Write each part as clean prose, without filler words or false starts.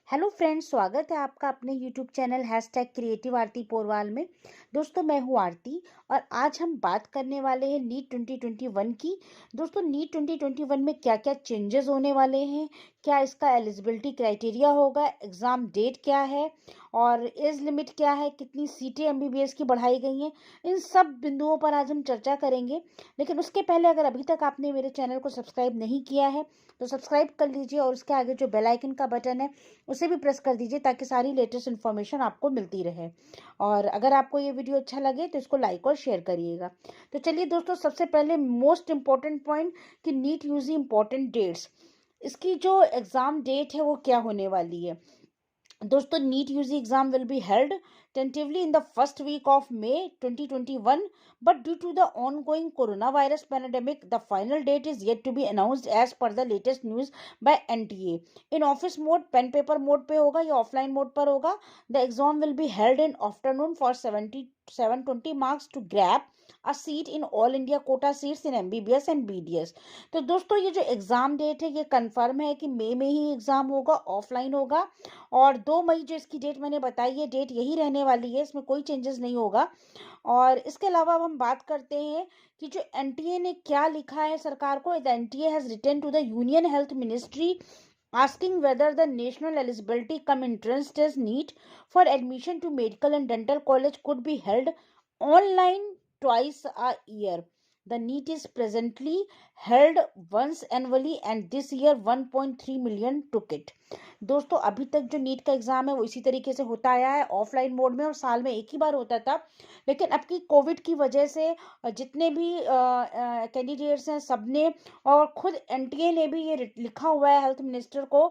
Hello friends, स्वागत है आपका अपने यूट्यूब चैनल #क्रिएटिव आरती पोरवाल में। दोस्तों, मैं हूँ आरती और आज हम बात करने वाले हैं नीट 2021 की। दोस्तों, नीट 2021 में क्या क्या चेंजेस होने वाले हैं, क्या इसका एलिजिबिलिटी क्राइटेरिया होगा, एग्ज़ाम डेट क्या है और एज लिमिट क्या है, कितनी सीटें एमबीबीएस की बढ़ाई गई हैं, इन सब बिंदुओं पर आज हम चर्चा करेंगे। लेकिन उसके पहले अगर अभी तक आपने मेरे चैनल को सब्सक्राइब नहीं किया है तो सब्सक्राइब कर लीजिए और उसके आगे जो बेल आइकन का बटन है उसे भी प्रेस कर दीजिए ताकि सारी लेटेस्ट इन्फॉर्मेशन आपको मिलती रहे। और अगर आपको ये वीडियो अच्छा लगे तो इसको लाइक और शेयर करिएगा। तो चलिए दोस्तों, सबसे पहले मोस्ट इम्पॉर्टेंट पॉइंट कि नीट यूजी इम्पॉर्टेंट डेट्स, इसकी जो एग्ज़ाम डेट है वो क्या होने वाली है। दोस्तों, NEET UG exam will be held tentatively in the first week of May 2021, but due to the ongoing coronavirus pandemic, the final date is yet to be announced as per the latest news by NTA. In office mode, pen paper mode पे होगा या offline mode पर होगा। The exam will be held in afternoon for 720 marks to grab a seat in all India quota seats in MBBS and BDS। तो दोस्तों, ये जो exam date है ये कंफर्म है कि मई में ही एग्जाम होगा, ऑफलाइन होगा। और 2 मई जो इसकी डेट मैंने बताई है, डेट यही रहने वाली है, इसमें कोई चेंजेस नहीं होगा। और इसके अलावा अब हम बात करते हैं कि जो एनटीए ने क्या लिखा है सरकार को। The NTA has written to the union health ministry asking whether the national eligibility cum entrance test NEET for admission to medical and dental college could be held online twice a year. The NEET is presently held once annually and this year 1.3 million took it। दोस्तों, अभी तक जो NEET का exam है वो इसी तरीके से होता आया है, ऑफलाइन मोड में, और साल में एक ही बार होता था। लेकिन अब की कोविड की वजह से जितने भी कैंडिडेट्स हैं सबने, और खुद एनटीए ने भी ये लिखा हुआ है हेल्थ मिनिस्टर को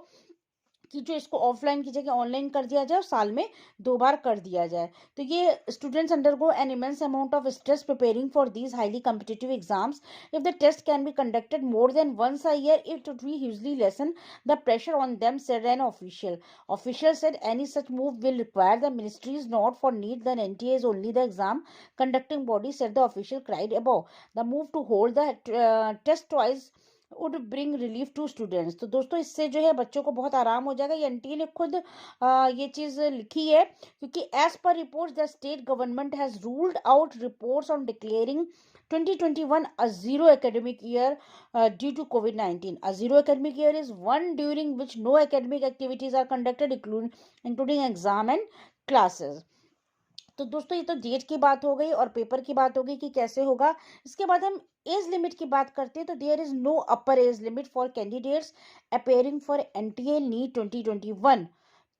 कि जो इसको ऑफलाइन की जगह ऑनलाइन कर दिया जाए और साल में 2 बार कर दिया जाए। तो ये students undergo an immense amount of stress preparing for these highly competitive exams. If the test can be conducted more than once a year, it would be hugely lessen the pressure on them, said an official. Official said any such move will require the ministries not for need the NTA is only the exam conducting body, said the official cried above. The move to hold the test twice would bring relief to students. तो दोस्तों, इससे जो है बच्चों को बहुत आराम हो जाएगा। ये एनटीए ने खुद ये चीज़ लिखी है, क्योंकि as per reports the state government has ruled out reports on declaring 2021 a zero academic year due to COVID-19. A zero academic year is one during which no academic activities are conducted, including exam and classes। तो दोस्तों, ये तो date की बात हो गई और paper की बात हो गई कि कैसे होगा। इसके बाद हम एज लिमिट की बात करते हैं। तो there is no upper age limit for candidates appearing for NTA NEET 2021।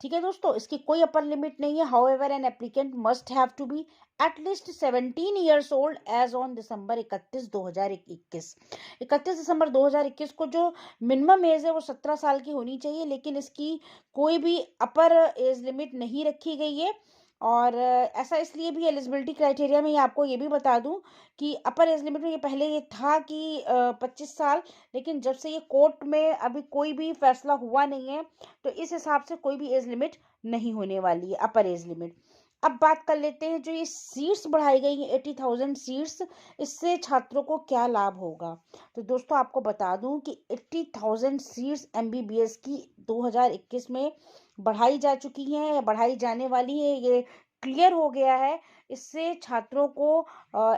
ठीक है दोस्तों, इसकी कोई अपर लिमिट नहीं है। However an applicant must have to be at least 17 years old as on December 31 2021। 31 दिसंबर 2021 को जो मिनिमम एज है वो 17 साल की होनी चाहिए, लेकिन इसकी कोई भी अपर एज लिमिट नहीं रखी गई है। और ऐसा इसलिए भी एलिजिबिलिटी क्राइटेरिया में, ये आपको ये भी बता दूं कि अपर एज लिमिट में ये पहले ये था कि 25 साल, लेकिन जब से ये कोर्ट में अभी कोई भी फैसला हुआ नहीं है तो इस हिसाब से कोई भी एज लिमिट नहीं होने वाली है, अपर एज लिमिट। अब बात कर लेते हैं, जो ये सीट्स बढ़ाई गई हैं 80,000 सीट्स, इससे छात्रों को क्या लाभ होगा। तो दोस्तों, आपको बता दूं कि 80,000 सीट्स एमबीबीएस की 2021 में बढ़ाई जा चुकी हैं या बढ़ाई जाने वाली है, ये क्लियर हो गया है। इससे छात्रों को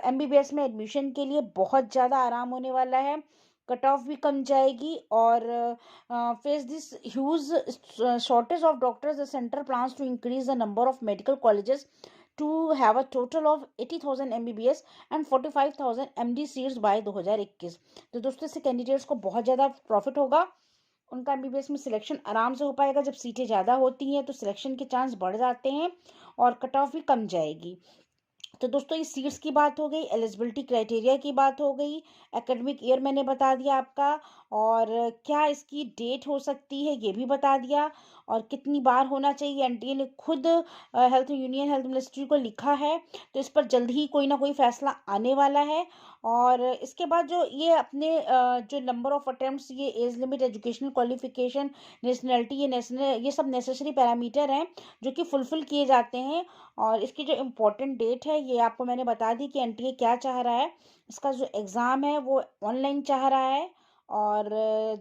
एमबीबीएस में एडमिशन के लिए बहुत ज़्यादा आराम होने वाला है, कट ऑफ भी कम जाएगी। और face this huge shortage of doctors, the centre plans to increase the number of medical colleges to have a total of 80,000 MBBS and 45,000 MD seats by 2021। तो दोस्तों, इससे कैंडिडेट्स को बहुत ज़्यादा प्रॉफिट होगा। उनका एमबीबीएस में सिलेक्शन आराम से हो पाएगा। जब सीटें ज़्यादा होती हैं तो सिलेक्शन के चांस बढ़ जाते हैं और कट ऑफ भी कम जाएगी। तो दोस्तों, ये सीट्स की बात हो गई, एलिजिबिलिटी क्राइटेरिया की बात हो गई, एकेडमिक ईयर मैंने बता दिया आपका, और क्या इसकी डेट हो सकती है ये भी बता दिया, और कितनी बार होना चाहिए एनटीए ने खुद यूनियन हेल्थ मिनिस्ट्री को लिखा है। तो इस पर जल्द ही कोई ना कोई फैसला आने वाला है। और इसके बाद जो ये अपने जो नंबर ऑफ अटेम्प्ट्स, ये age limit, educational qualification, nationality, ये सब नेसेसरी पैरामीटर हैं जो कि फुलफिल किए जाते हैं। और इसकी जो इम्पोर्टेंट डेट है ये आपको मैंने बता दी कि एनटीए क्या चाह रहा है। इसका जो एग्ज़ाम है वो ऑनलाइन चाह रहा है और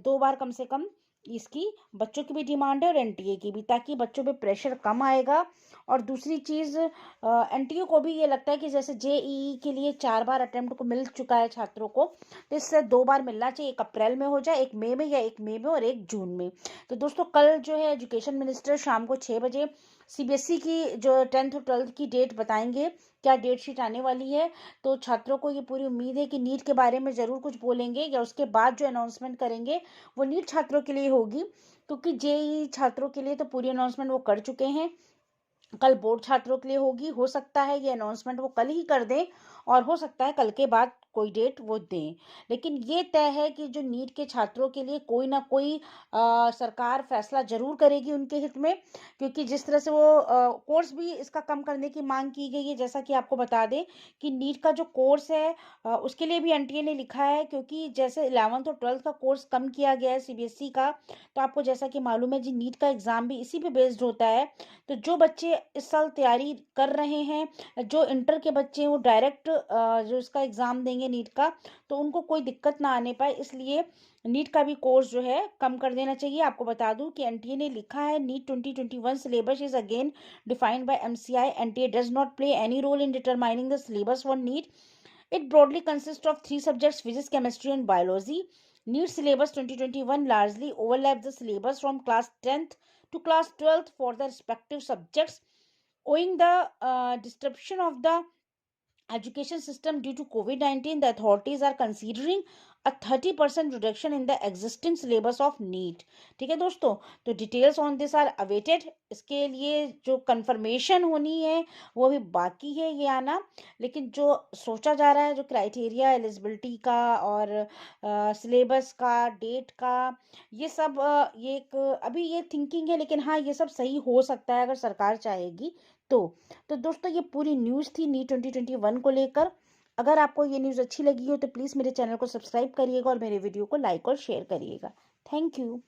2 बार कम से कम इसकी बच्चों की भी डिमांड है और एनटीए की भी, ताकि बच्चों पे प्रेशर कम आएगा। और दूसरी चीज़, एनटीए को भी ये लगता है कि जैसे जेईई के लिए 4 बार अटेम्प्ट को मिल चुका है छात्रों को, तो इससे 2 बार मिलना चाहिए, एक अप्रैल में हो जाए, एक मई में, या एक मई में और एक जून में। तो दोस्तों कल जो है एजुकेशन मिनिस्टर शाम को 6 बजे सीबीएसई की जो 10th और 12th की डेट बताएंगे, क्या डेट शीट आने वाली है। तो छात्रों को ये पूरी उम्मीद है कि नीट के बारे में ज़रूर कुछ बोलेंगे, या उसके बाद जो अनाउंसमेंट करेंगे वो नीट छात्रों के लिए होगी, क्योंकि जेई छात्रों के लिए तो पूरी अनाउंसमेंट वो कर चुके हैं। कल बोर्ड छात्रों के लिए होगी, हो सकता है ये अनाउंसमेंट वो कल ही कर दें, और हो सकता है कल के बाद कोई डेट वो दें। लेकिन ये तय है कि जो नीट के छात्रों के लिए कोई ना कोई सरकार फैसला जरूर करेगी उनके हित में, क्योंकि जिस तरह से वो कोर्स भी इसका कम करने की मांग की गई है। जैसा कि आपको बता दें कि नीट का जो कोर्स है उसके लिए भी एनटीए ने लिखा है, क्योंकि जैसे 11th और 12th का कोर्स कम किया गया है सीबीएसई का, तो आपको जैसा कि मालूम है जी नीट का एग्ज़ाम भी इसी पे बेस्ड होता है। तो जो बच्चे इस साल तैयारी कर रहे हैं, जो इंटर के बच्चे हैं, वो डायरेक्ट जो इसका एग्ज़ाम देंगे नीट का, तो उनको कोई दिक्कत ना आने पाए, इसलिए नीट का भी कोर्स जो है कम कर देना चाहिए। आपको बता दूं कि एनटीए ने लिखा है, NEET 2021 syllabus is again defined by MCI. NTA does not play any role in determining the syllabus for NEET. It broadly consist of 3 subjects: physics, chemistry and biology. NEET syllabus 2021 largely overlaps the syllabus from class 10th to class 12th for the respective subjects. Owing the disruption of the education system due to COVID-19, the authorities are considering a 30% reduction in the existing syllabus of NEET. ठीक है दोस्तों, तो details on this are awaited. इसके लिए जो confirmation होनी है वो अभी बाकी है ये आना, लेकिन जो सोचा जा रहा है, जो क्राइटेरिया एलिजिबिलिटी का और सिलेबस का, डेट का, ये सब ये एक अभी ये थिंकिंग है, लेकिन हाँ ये सब सही हो सकता है अगर सरकार चाहेगी तो। तो दोस्तों ये पूरी न्यूज़ थी नीट 2021 को लेकर। अगर आपको ये न्यूज़ अच्छी लगी हो तो प्लीज़ मेरे चैनल को सब्सक्राइब करिएगा और मेरे वीडियो को लाइक और शेयर करिएगा। Thank you.